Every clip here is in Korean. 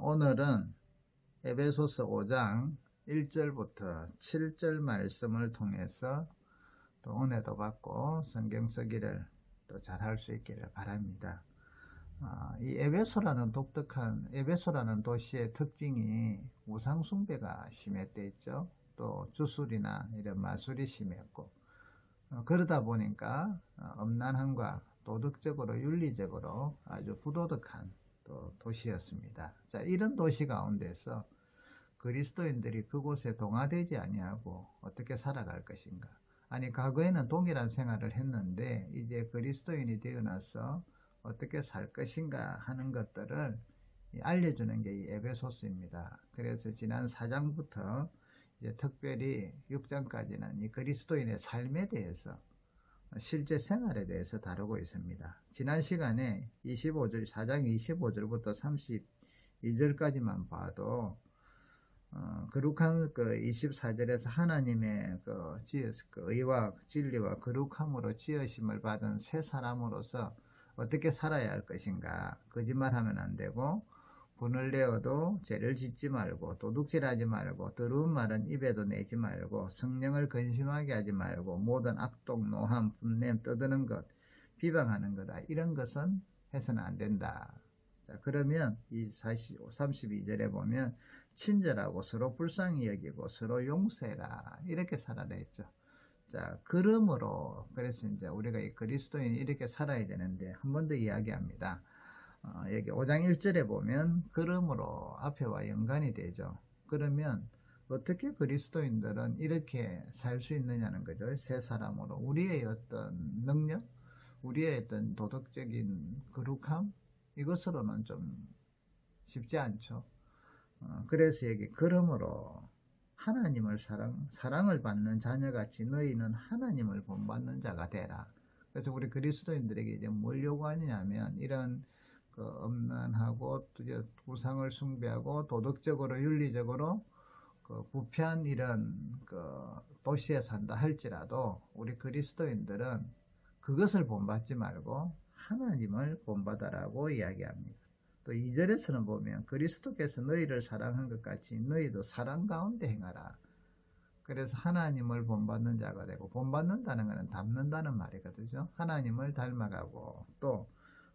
오늘은 에베소서 5장 1절부터 7절 말씀을 통해서 또 은혜도 받고 성경 쓰기를 또 잘할 수 있기를 바랍니다. 이 에베소라는 도시의 특징이 우상숭배가 심했대 있죠. 또 주술이나 이런 마술이 심했고, 그러다 보니까 음란함과 도덕적으로 윤리적으로 아주 부도덕한 또 도시였습니다. 자, 이런 도시 가운데서 그리스도인들이 그곳에 동화되지 아니하고 어떻게 살아갈 것인가? 아니, 과거에는 동일한 생활을 했는데 이제 그리스도인이 되어나서 어떻게 살 것인가 하는 것들을 알려주는 게 이 에베소서입니다. 그래서 지난 4장부터 이제 특별히 6장까지는 이 그리스도인의 삶에 대해서, 실제 생활에 대해서 다루고 있습니다. 지난 시간에 4장 25절부터 32절까지만 봐도 거룩한 24절에서 하나님의 의와 진리와 거룩함으로 지으심을 받은 새 사람으로서 어떻게 살아야 할 것인가, 거짓말하면 안 되고 분을 내어도 죄를 짓지 말고 도둑질하지 말고 더러운 말은 입에도 내지 말고 성령을 근심하게 하지 말고 모든 악독, 노함, 분냄, 떠드는 것, 비방하는 거다. 이런 것은 해서는 안 된다. 자, 그러면 이 32절에 보면 친절하고 서로 불쌍히 여기고 서로 용서해라, 이렇게 살아라 했죠. 자, 그러므로 그래서 이제 우리가 이 그리스도인이 이렇게 살아야 되는데 한 번 더 이야기합니다. 여기 5장 1절에 보면 그러므로 앞에와 연관이 되죠. 그러면 어떻게 그리스도인들은 이렇게 살 수 있느냐는 거죠. 새 사람으로 우리의 어떤 능력, 우리의 어떤 도덕적인 거룩함, 이것으로는 좀 쉽지 않죠. 그래서 여기 그러므로 하나님을 사랑을 받는 자녀같이 너희는 하나님을 본받는 자가 되라. 그래서 우리 그리스도인들에게 이제 뭘 요구하느냐면 이런 음란하고 우상을 숭배하고 도덕적으로 윤리적으로 부패한 이런 도시에 산다 할지라도 우리 그리스도인들은 그것을 본받지 말고 하나님을 본받아라고 이야기합니다. 또 2절에서는 보면 그리스도께서 너희를 사랑한 것 같이 너희도 사랑 가운데 행하라. 그래서 하나님을 본받는 자가 되고, 본받는다는 것은 닮는다는 말이거든요. 하나님을 닮아가고 또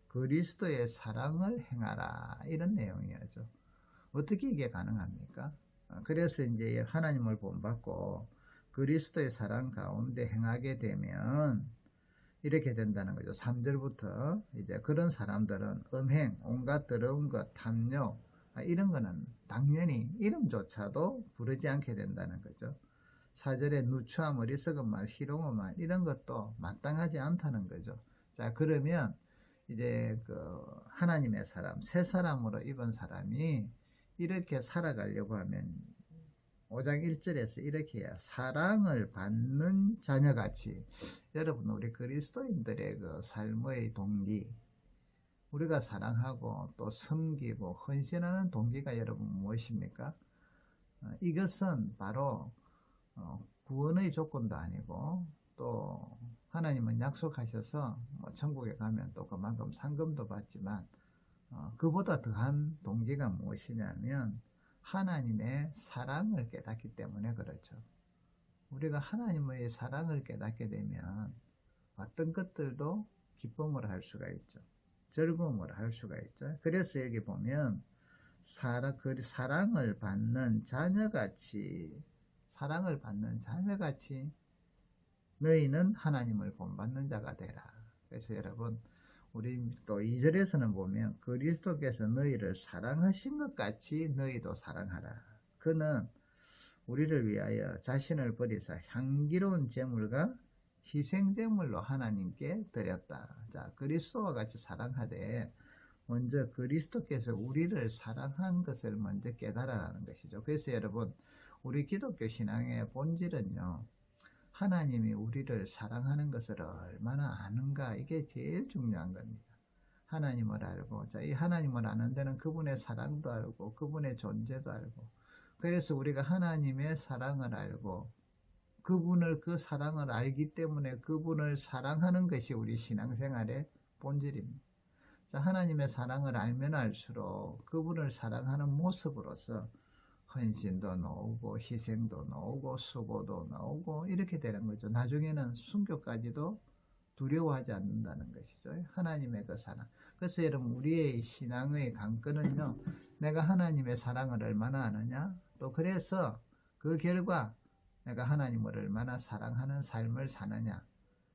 그리스도의 사랑을 행하라, 이런 내용이죠. 어떻게 이게 가능합니까? 그래서 이제 하나님을 본받고 그리스도의 사랑 가운데 행하게 되면 이렇게 된다는 거죠. 3절부터 이제 그런 사람들은 음행, 온갖 더러운 것, 탐욕, 이런 거는 당연히 이름조차도 부르지 않게 된다는 거죠. 4절에 누추함, 어리석은 말, 희롱한 말, 이런 것도 마땅하지 않다는 거죠. 자, 그러면 이제 하나님의 사람, 새 사람으로 입은 사람이 이렇게 살아가려고 하면 5장 1절에서 이렇게 해야 사랑을 받는 자녀같이. 여러분, 우리 그리스도인들의 삶의 동기, 우리가 사랑하고 또 섬기고 헌신하는 동기가 여러분 무엇입니까? 이것은 바로 구원의 조건도 아니고, 또 하나님은 약속하셔서 천국에 가면 또 그만큼 상금도 받지만 그보다 더한 동기가 무엇이냐면 하나님의 사랑을 깨닫기 때문에 그렇죠. 우리가 하나님의 사랑을 깨닫게 되면 어떤 것들도 기쁨을 할 수가 있죠. 즐거움을 할 수가 있죠. 그래서 여기 보면 사랑을 받는 자녀같이 너희는 하나님을 본받는 자가 되라. 그래서 여러분, 우리 또 2절에서는 보면 그리스도께서 너희를 사랑하신 것 같이 너희도 사랑하라. 그는 우리를 위하여 자신을 버리사 향기로운 제물과 희생제물로 하나님께 드렸다. 자, 그리스도와 같이 사랑하되 먼저 그리스도께서 우리를 사랑한 것을 먼저 깨달아라는 것이죠. 그래서 여러분, 우리 기독교 신앙의 본질은요, 하나님이 우리를 사랑하는 것을 얼마나 아는가, 이게 제일 중요한 겁니다. 하나님을 알고, 자, 이 하나님을 아는 데는 그분의 사랑도 알고 그분의 존재도 알고, 그래서 우리가 하나님의 사랑을 알고 그 사랑을 알기 때문에 그분을 사랑하는 것이 우리 신앙생활의 본질입니다. 자, 하나님의 사랑을 알면 알수록 그분을 사랑하는 모습으로서 헌신도 나오고 희생도 나오고 수고도 나오고 이렇게 되는 거죠. 나중에는 순교까지도 두려워하지 않는다는 것이죠. 하나님의 그 사랑. 그래서 여러분, 우리의 신앙의 관건은요, 내가 하나님의 사랑을 얼마나 아느냐, 또 그래서 그 결과 내가 하나님을 얼마나 사랑하는 삶을 사느냐,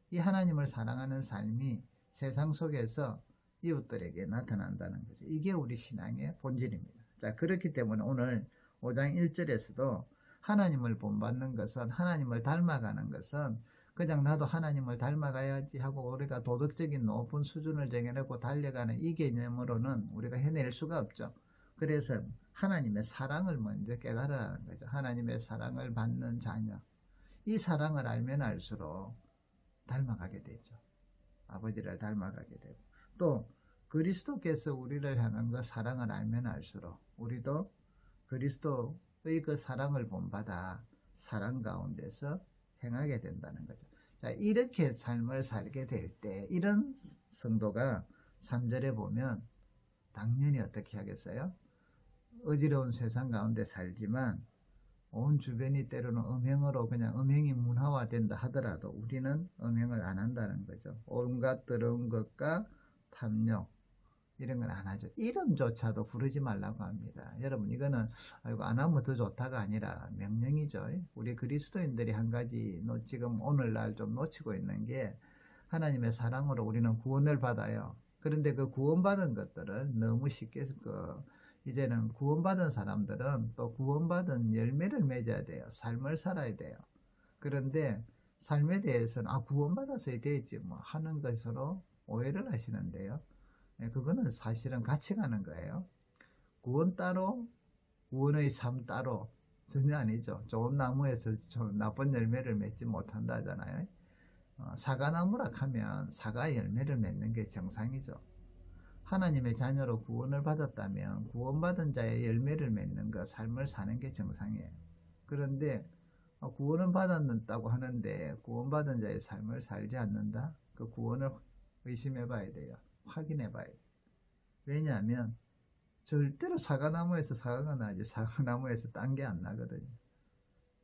이 하나님을 사랑하는 삶이 세상 속에서 이웃들에게 나타난다는 거죠. 이게 우리 신앙의 본질입니다. 자, 그렇기 때문에 오늘 5장 1절에서도 하나님을 본받는 것은, 하나님을 닮아가는 것은 그냥 나도 하나님을 닮아가야지 하고 우리가 도덕적인 높은 수준을 정해놓고 달려가는 이 개념으로는 우리가 해낼 수가 없죠. 그래서 하나님의 사랑을 먼저 깨달으라는 거죠. 하나님의 사랑을 받는 자녀. 이 사랑을 알면 알수록 닮아가게 되죠. 아버지를 닮아가게 되고, 또 그리스도께서 우리를 향한 그 사랑을 알면 알수록 우리도 그리스도의 그 사랑을 본받아 사랑 가운데서 행하게 된다는 거죠. 자, 이렇게 삶을 살게 될 때 이런 성도가 3절에 보면 당연히 어떻게 하겠어요? 어지러운 세상 가운데 살지만 온 주변이 때로는 음행으로 그냥 음행이 문화화된다 하더라도 우리는 음행을 안 한다는 거죠. 온갖 더러운 것과 탐욕 이런 건 안 하죠. 이름조차도 부르지 말라고 합니다. 여러분, 이거는 아이고 안 하면 더 좋다가 아니라 명령이죠. 우리 그리스도인들이 한 가지 지금 오늘날 좀 놓치고 있는 게, 하나님의 사랑으로 우리는 구원을 받아요. 그런데 그 구원받은 것들을 너무 쉽게 이제는 구원받은 사람들은 또 구원받은 열매를 맺어야 돼요. 삶을 살아야 돼요. 그런데 삶에 대해서는 구원받아서 되겠지 뭐 하는 것으로 오해를 하시는데요. 그거는 사실은 같이 가는 거예요. 구원 따로, 구원의 삶 따로 전혀 아니죠. 좋은 나무에서 나쁜 열매를 맺지 못한다 하잖아요. 사과나무라 하면 사과 열매를 맺는 게 정상이죠. 하나님의 자녀로 구원을 받았다면 구원받은 자의 열매를 맺는 것, 삶을 사는 게 정상이에요. 그런데 구원은 받았다고 하는데 구원받은 자의 삶을 살지 않는다? 그 구원을 의심해 봐야 돼요. 확인해 봐야 돼요. 왜냐하면 절대로 사과나무에서 사과가 나지 사과나무에서 딴 게 안 나거든요.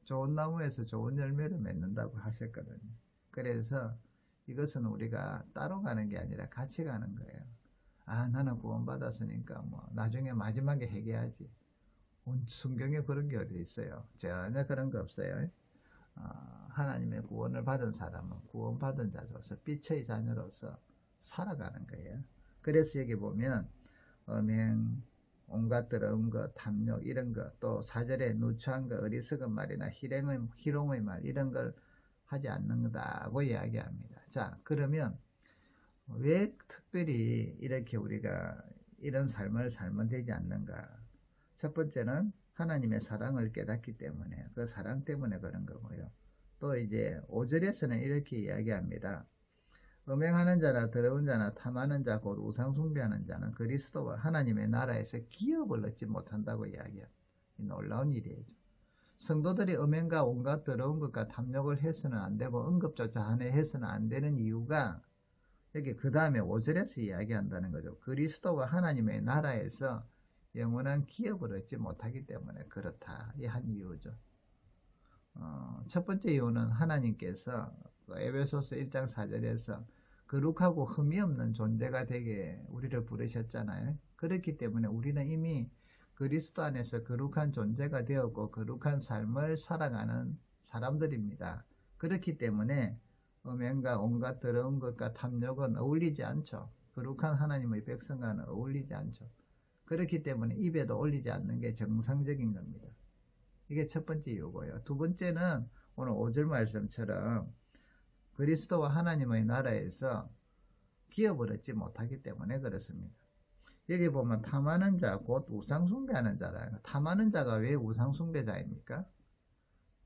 좋은 나무에서 좋은 열매를 맺는다고 하셨거든요. 그래서 이것은 우리가 따로 가는 게 아니라 같이 가는 거예요. 나는 구원받았으니까 뭐 나중에 마지막에 회개하지. 성경에 그런 게 어디 있어요? 전혀 그런 거 없어요. 하나님의 구원을 받은 사람은 구원받은 자로서 빛의 자녀로서 살아가는 거예요. 그래서 여기 보면 음행, 온갖 더러운 것, 탐욕 이런 것, 또 4절에 누추한 것, 어리석은 말이나 희롱의 말 이런 걸 하지 않는다고 이야기합니다. 자, 그러면 왜 특별히 이렇게 우리가 이런 삶을 살면 되지 않는가? 첫 번째는 하나님의 사랑을 깨닫기 때문에, 그 사랑 때문에 그런 거고요. 또 이제 5절에서는 이렇게 이야기합니다. 음행하는 자나 더러운 자나 탐하는 자 곧 우상 숭배하는 자는 그리스도와 하나님의 나라에서 기업을 얻지 못한다고 이야기합니다. 놀라운 일이에요. 성도들이 음행과 온갖 더러운 것과 탐욕을 해서는 안 되고 언급조차 안에 해서는 안 되는 이유가 여기 그 다음에 5절에서 이야기한다는 거죠. 그리스도와 하나님의 나라에서 영원한 기업을 얻지 못하기 때문에 그렇다. 이 한 이유죠. 첫 번째 이유는 하나님께서 에베소서 1장 4절에서 거룩하고 흠이 없는 존재가 되게 우리를 부르셨잖아요. 그렇기 때문에 우리는 이미 그리스도 안에서 거룩한 존재가 되었고 거룩한 삶을 살아가는 사람들입니다. 그렇기 때문에 음행과 온갖 더러운 것과 탐욕은 어울리지 않죠. 거룩한 하나님의 백성과는 어울리지 않죠. 그렇기 때문에 입에도 올리지 않는 게 정상적인 겁니다. 이게 첫 번째 이유고요. 두 번째는 오늘 5절 말씀처럼 그리스도와 하나님의 나라에서 기업을 얻지 못하기 때문에 그렇습니다. 여기 보면 탐하는 자 곧 우상 숭배하는 자라. 탐하는 자가 왜 우상 숭배자입니까?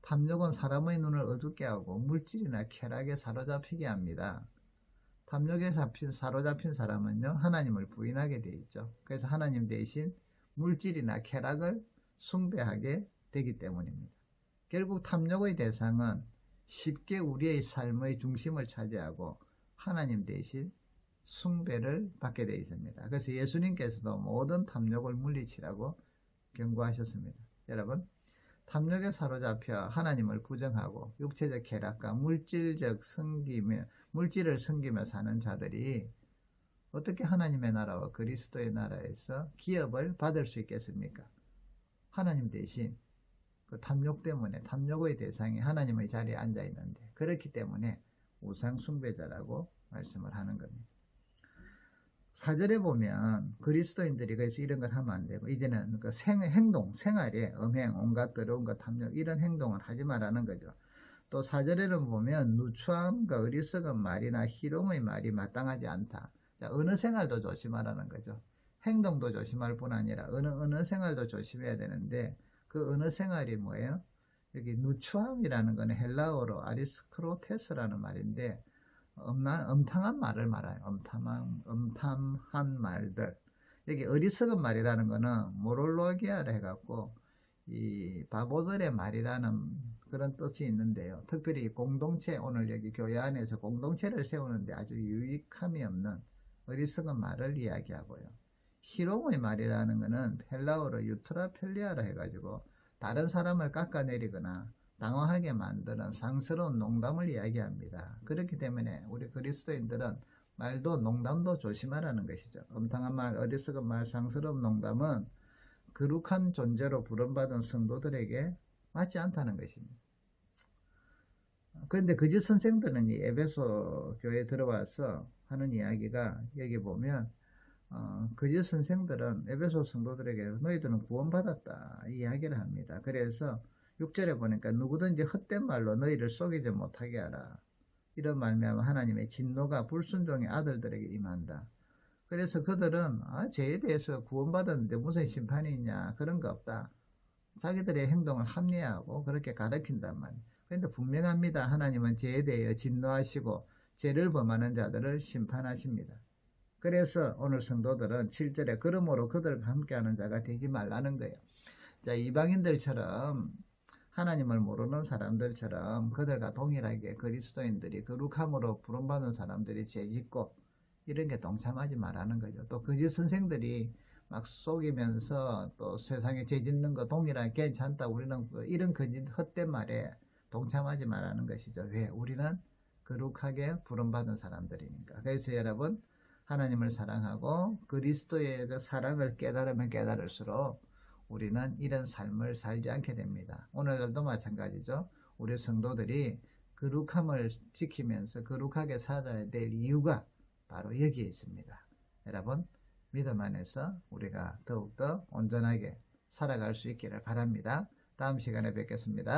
탐욕은 사람의 눈을 어둡게 하고 물질이나 쾌락에 사로잡히게 합니다. 탐욕에 사로잡힌 사람은요, 하나님을 부인하게 되어 있죠. 그래서 하나님 대신 물질이나 쾌락을 숭배하게 되기 때문입니다. 결국 탐욕의 대상은 쉽게 우리의 삶의 중심을 차지하고 하나님 대신 숭배를 받게 되어 있습니다. 그래서 예수님께서도 모든 탐욕을 물리치라고 경고하셨습니다. 여러분, 탐욕에 사로잡혀 하나님을 부정하고 육체적 쾌락과 물질을 섬기며 사는 자들이 어떻게 하나님의 나라와 그리스도의 나라에서 기업을 받을 수 있겠습니까? 하나님 대신 그 탐욕 때문에 탐욕의 대상이 하나님의 자리에 앉아 있는데, 그렇기 때문에 우상 숭배자라고 말씀을 하는 겁니다. 4절에 보면 그리스도인들이 그래서 이런 걸 하면 안 되고, 이제는 그 생활에 음행, 온갖 더러운 것, 탐욕, 이런 행동을 하지 말라는 거죠. 또 4절에는 보면 누추함과 어리석은 말이나 희롱의 말이 마땅하지 않다. 자, 어느 생활도 조심하라는 거죠. 행동도 조심할 뿐 아니라 어느 생활도 조심해야 되는데, 그 어느 생활이 뭐예요? 여기 누추함이라는 건 헬라어로 아리스크로테스라는 말인데, 엄탕한 말을 말해요. 엄탐한 말들. 여기 어리석은 말이라는 거는 모롤로기아를 해갖고 이 바보들의 말이라는 그런 뜻이 있는데요. 특별히 공동체, 오늘 여기 교회 안에서 공동체를 세우는데 아주 유익함이 없는 어리석은 말을 이야기하고요. 희롱의 말이라는 거는 헬라어로 유트라펠리아라 해가지고 다른 사람을 깎아내리거나 당황하게 만드는 상스러운 농담을 이야기합니다. 그렇기 때문에 우리 그리스도인들은 말도 농담도 조심하라는 것이죠. 엄탕한 말, 어리석은 말, 상스러운 농담은 거룩한 존재로 부름받은 성도들에게 맞지 않다는 것입니다. 그런데 거짓 선생들은 이 에베소 교회에 들어와서 하는 이야기가, 여기 보면 거짓 선생들은 에베소 성도들에게 너희들은 구원받았다 이 이야기를 합니다. 그래서 6절에 보니까 누구든지 헛된 말로 너희를 속이지 못하게 하라. 이런 말미암아 하나님의 진노가 불순종의 아들들에게 임한다. 그래서 그들은 죄에 대해서 구원받았는데 무슨 심판이 있냐, 그런 거 없다. 자기들의 행동을 합리화하고 그렇게 가르친단 말이에요. 그런데 분명합니다. 하나님은 죄에 대하여 진노하시고 죄를 범하는 자들을 심판하십니다. 그래서 오늘 성도들은 7절에 그러므로 그들과 함께하는 자가 되지 말라는 거예요. 자, 이방인들처럼 하나님을 모르는 사람들처럼 그들과 동일하게 그리스도인들이 거룩함으로 부름받은 사람들이 죄짓고 이런 게 동참하지 말라는 거죠. 또 거짓 선생들이 막 속이면서 또 세상에 죄짓는 거 동일하게 괜찮다, 우리는 이런 거짓 헛된 말에 동참하지 말라는 것이죠. 왜? 우리는 거룩하게 부름받은 사람들이니까. 그래서 여러분, 하나님을 사랑하고 그리스도의 그 사랑을 깨달으면 깨달을수록 우리는 이런 삶을 살지 않게 됩니다. 오늘날도 마찬가지죠. 우리 성도들이 거룩함을 지키면서 거룩하게 살아야 될 이유가 바로 여기에 있습니다. 여러분, 믿음 안에서 우리가 더욱더 온전하게 살아갈 수 있기를 바랍니다. 다음 시간에 뵙겠습니다.